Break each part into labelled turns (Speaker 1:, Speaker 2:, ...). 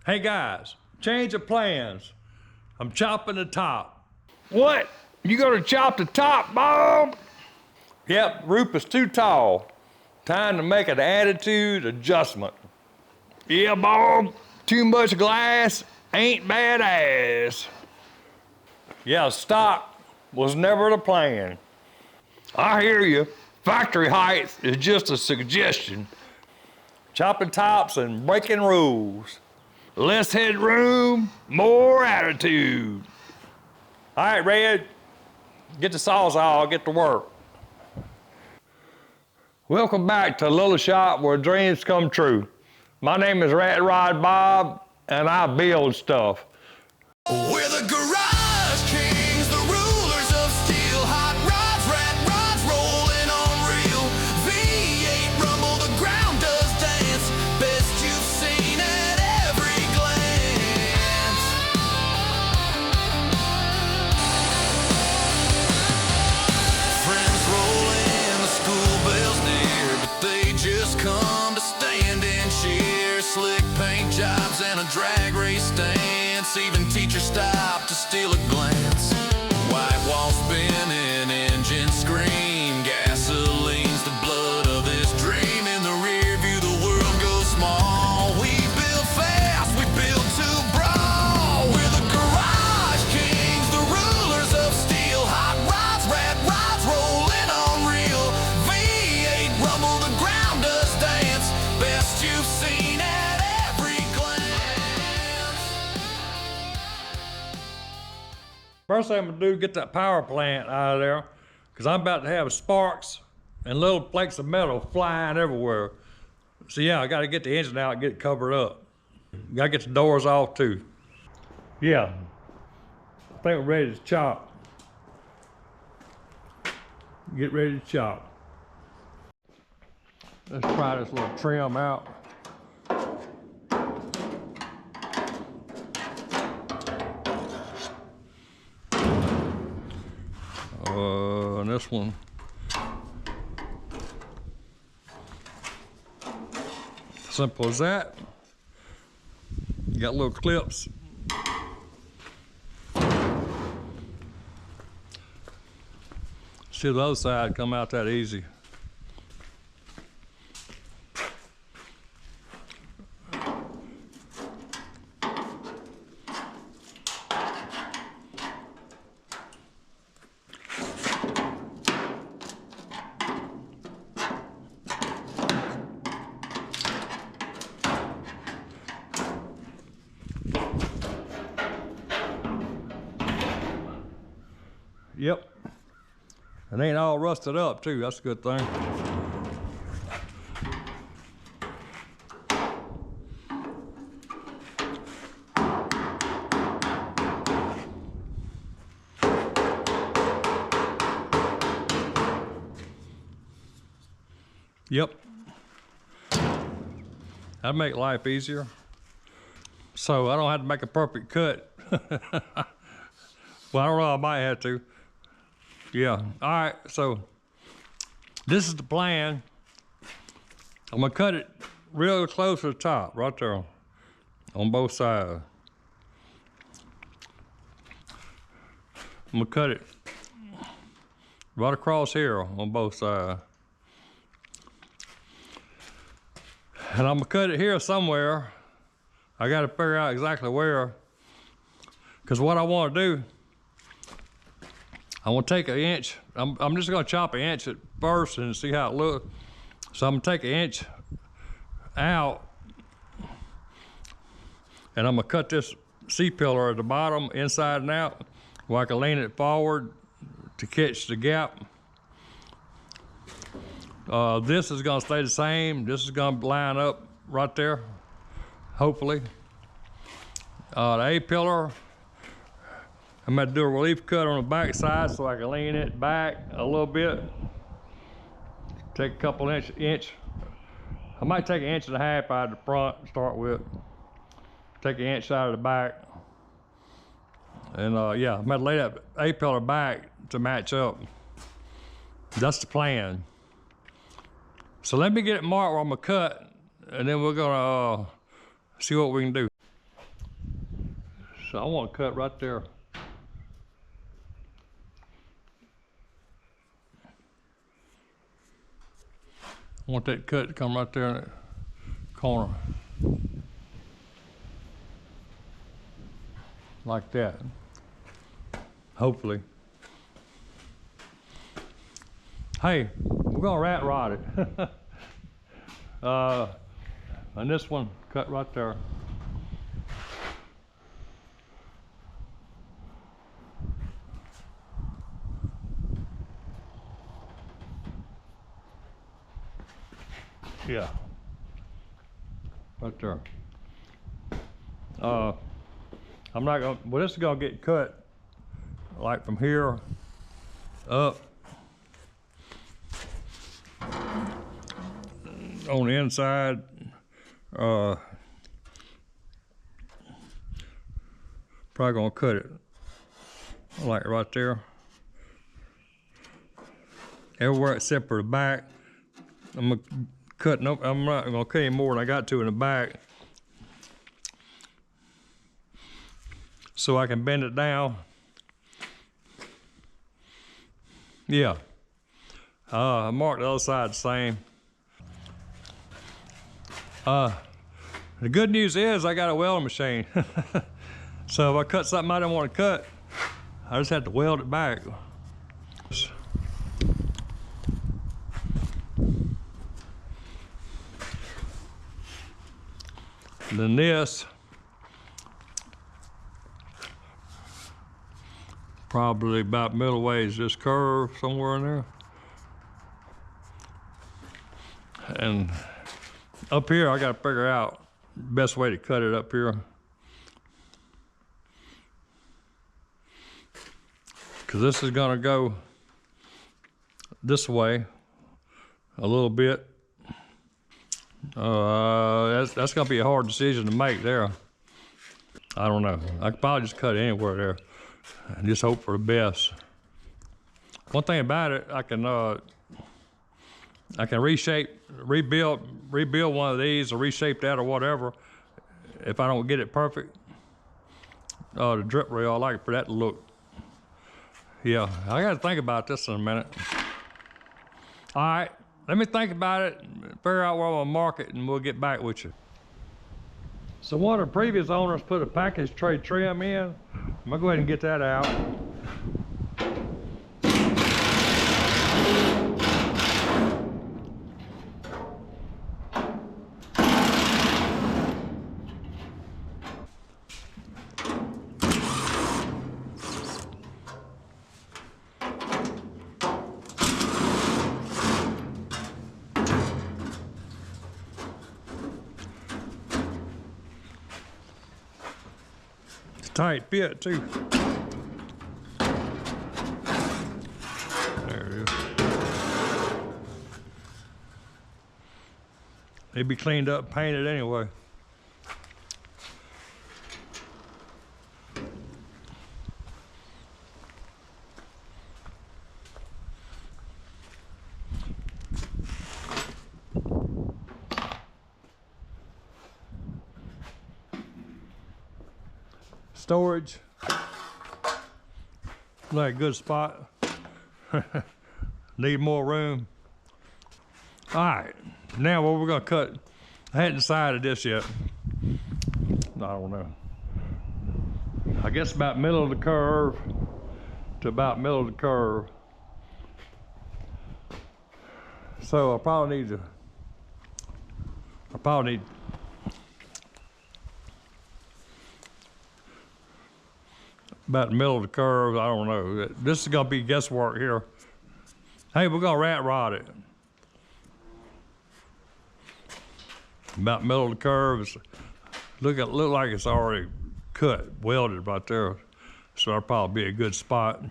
Speaker 1: Hey guys, change of plans. I'm chopping the top.
Speaker 2: What? You gonna chop the top, Bob?
Speaker 1: Yep, roof is too tall. Time to make an attitude adjustment.
Speaker 2: Yeah, Bob. Too much glass ain't bad ass.
Speaker 1: Yeah, stock was never the plan.
Speaker 2: I hear you. Factory height is just a suggestion.
Speaker 1: Chopping tops and breaking rules.
Speaker 2: Less headroom, more attitude.
Speaker 1: All right, Red, get the Sawzall, get to work. Welcome back to Little Shop where dreams come true. My name is Rat Rod Bob, and I build stuff.
Speaker 3: We're the garage kings, the rulers of steel. Hot rods, rat rods, rolling on real. V8 rumble, the ground does dance. Best you've seen at every glance. Friends rolling, the school bells near, but they just come to stand and cheer. Slick paint jobs and a drag race stance. Even teachers stop to steal a glance. White walls spinning, engines scream. Gasoline's the blood of this dream. In the rear view, the world goes small. We build fast, we build to brawl. We're the garage kings, the rulers of steel. Hot rods, rat rods, rolling on real. V8 rumble, the ground does dance. Best you've seen at every glance.
Speaker 1: First thing I'm gonna do is get that power plant out of there, because I'm about to have sparks and little flakes of metal flying everywhere. So yeah, I gotta get the engine out and get it covered up. Gotta get the doors off too. Yeah, I think we're ready to chop. Get ready to chop. Let's try this little trim out. And this one. Simple as that. You got little clips. See the other side come out that easy. Yep. It ain't all rusted up too, that's a good thing. Yep. That'd make life easier. So I don't have to make a perfect cut. Well, I don't know, I might have to. Yeah, all right, so this is the plan. I'm gonna cut it real close to the top, right there, on both sides. I'm gonna cut it right across here on both sides. And I'm gonna cut it here somewhere. I gotta figure out exactly where, because what I wanna do, I want to take an inch. I'm just going to chop an inch at first and see how it looks. So I'm going to take an inch out, and I'm going to cut this C-pillar at the bottom, inside and out, where I can lean it forward to catch the gap. This is going to stay the same. This is going to line up right there, hopefully. The A-pillar, I'm gonna do a relief cut on the back side so I can lean it back a little bit. Take a couple inch. I might take 1.5 inches out of the front to start with. Take 1 inch out of the back. And yeah, I'm gonna lay that A-pillar back to match up. That's the plan. So let me get it marked where I'm gonna cut, and then we're gonna see what we can do. So I want to cut right there. I want that cut to come right there in that corner. Like that. Hopefully. Hey, we're gonna rat rod it. And this one cut right there. Yeah, right there. I'm not gonna, well, this is gonna get cut like from here up on the inside. Probably gonna cut it like right there. Everywhere except for the back. I'm gonna cut, no, I'm not gonna cut any more than I got to in the back. So I can bend it down. Yeah. I marked the other side the same. The good news is I got a welding machine. So if I cut something I don't want to cut, I just have to weld it back. Then this, probably about middle ways this curve somewhere in there. And up here I gotta figure out the best way to cut it up here. Cause this is gonna go this way a little bit. That's gonna be a hard decision to make there. I don't know. I could probably just cut it anywhere there and just hope for the best. One thing about it, I can rebuild one of these or reshape that or whatever. If I don't get it perfect, the drip rail, I like for that to look. Yeah, I gotta think about this in a minute. All right, let me think about it, figure out where I'm gonna mark it, and we'll get back with you. So one of the previous owners put a package tray trim in. I'm gonna go ahead and get that out. Tight fit too. There it is. They'd be cleaned up, painted anyway. Storage, like a good spot. Need more room. All right, now what we're gonna cut, I hadn't decided this yet. I don't know. I guess about middle of the curve to about middle of the curve. So I probably need about the middle of the curve, I don't know. This is gonna be guesswork here. Hey, we're gonna rat rod it. About middle of the curve, look like it's already cut, welded right there. So that'll probably be a good spot.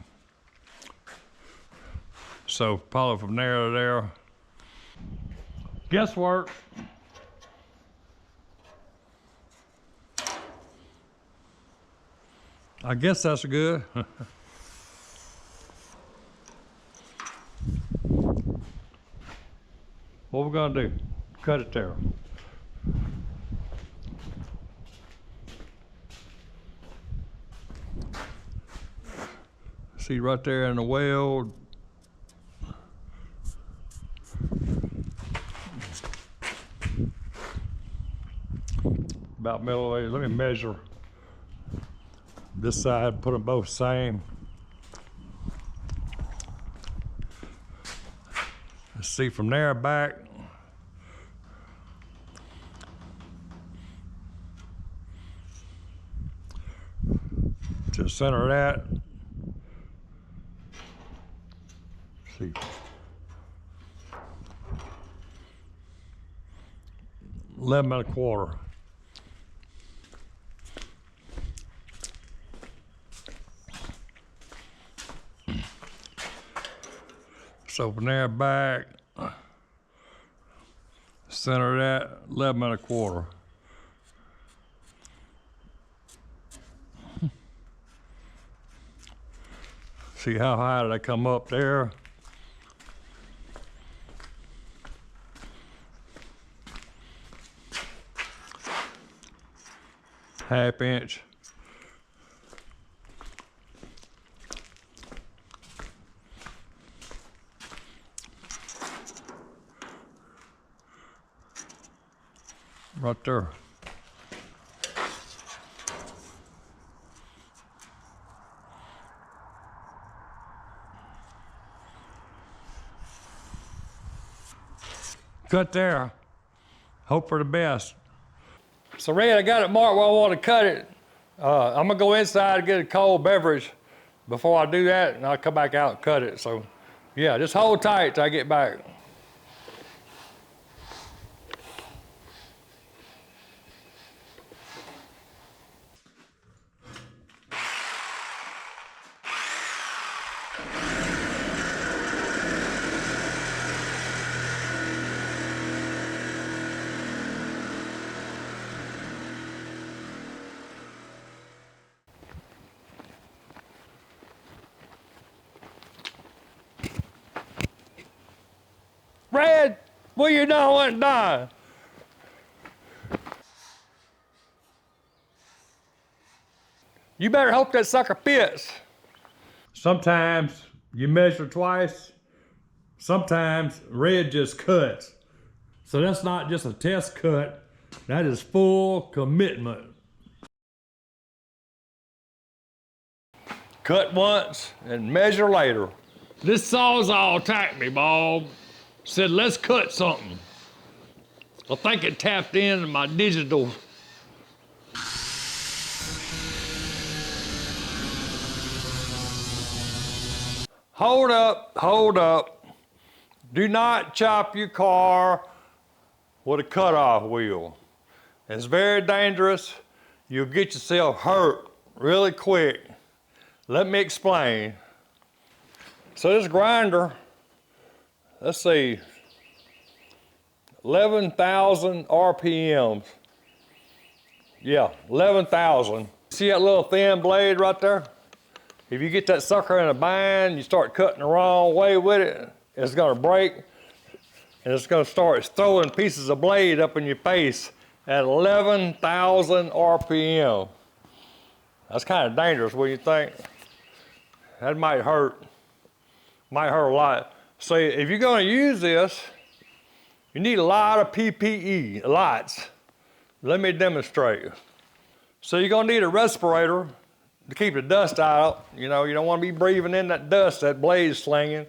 Speaker 1: So probably from there to there. Guesswork. I guess that's good. What we're gonna do, cut it there. See right there in the weld. About middle way. Let me measure this side, put them both same. Let's see from there back. To the center of that. See. 11 1/4. So from there back, center of that, 11 1/4. See how high did I come up there? ½ inch. Right there. Cut there. Hope for the best. So Red, I got it marked where I want to cut it. I'm gonna go inside and get a cold beverage before I do that, and I'll come back out and cut it. So yeah, just hold tight till I get back. Red, what you doing? Done. You better hope that sucker fits. Sometimes you measure twice. Sometimes Red just cuts. So that's not just a test cut. That is full commitment. Cut once and measure later. This Sawzall attacked me, Bob. Said, let's cut something. I think it tapped into my digital. Hold up, hold up. Do not chop your car with a cutoff wheel. It's very dangerous. You'll get yourself hurt really quick. Let me explain. So this grinder, let's see, 11,000 RPMs. Yeah, 11,000. See that little thin blade right there? If you get that sucker in a bind, you start cutting the wrong way with it, it's gonna break, and it's gonna start throwing pieces of blade up in your face at 11,000 RPM. That's kind of dangerous, what do you think? That might hurt a lot. So if you're gonna use this, you need a lot of PPE, lots. Let me demonstrate. So you're gonna need a respirator to keep the dust out. You know, you don't wanna be breathing in that dust that blade's slinging,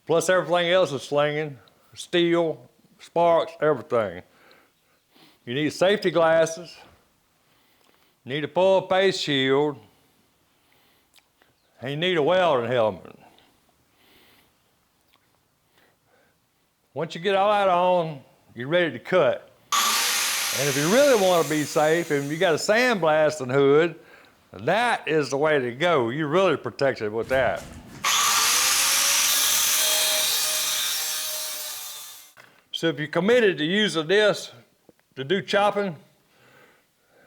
Speaker 1: plus everything else is slinging, steel, sparks, everything. You need safety glasses, you need a full face shield, and you need a welding helmet. Once you get all that on, you're ready to cut. And if you really want to be safe, and you got a sandblasting hood, that is the way to go. You're really protected with that. So if you're committed to using this to do chopping,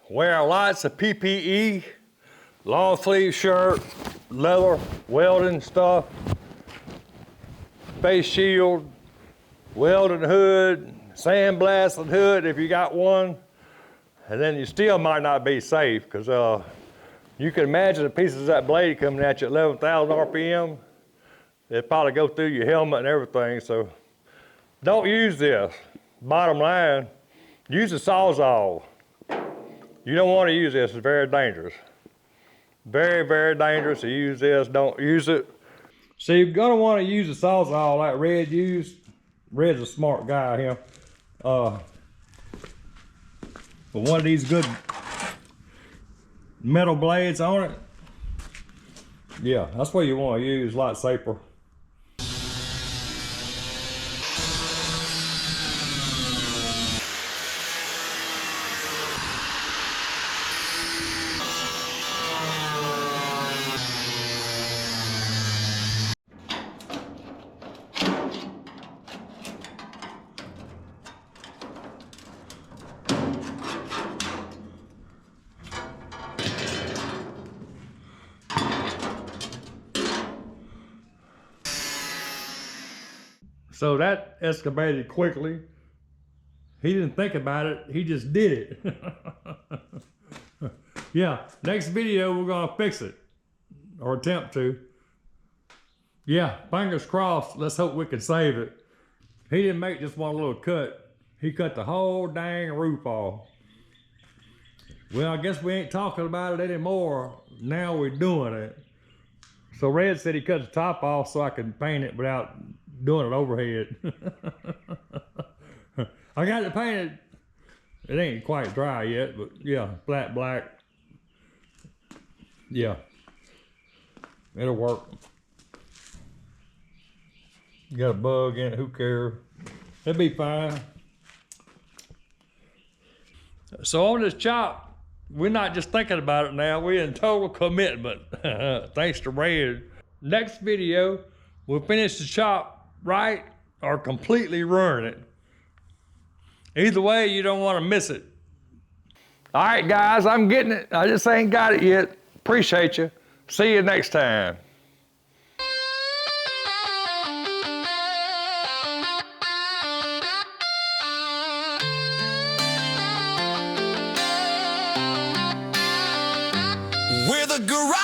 Speaker 1: wear lots of PPE, long sleeve shirt, leather, welding stuff, face shield, welding hood, sandblasting hood if you got one, and then you still might not be safe because You can imagine the pieces of that blade coming at you at 11,000 RPM. It'd probably go through your helmet and everything, so don't use this. Bottom line, use a Sawzall. You don't want to use this, it's very dangerous. Very, very dangerous to use this, don't use it. So you're gonna want to use a Sawzall like Red used. Red's a smart guy here. But one of these good metal blades on it, yeah, that's what you want to use, a lot safer. So that excavated quickly. He didn't think about it, he just did it. Yeah, next video we're gonna fix it, or attempt to. Yeah, fingers crossed, let's hope we can save it. He didn't make just one little cut, he cut the whole dang roof off. Well, I guess we ain't talking about it anymore, now we're doing it. So Red said he cut the top off so I could paint it without doing it overhead. I got it painted. It ain't quite dry yet, but yeah, flat black. Yeah, it'll work. You got a bug in it, who cares? It'll be fine. So on this chop, we're not just thinking about it now, we're in total commitment. Thanks to Red. Next video, we'll finish the chop right or completely ruin it. Either way, you don't want to miss it.
Speaker 2: All right, guys, I'm getting it. I just ain't got it yet. Appreciate you. See you next time.
Speaker 3: We're the garage.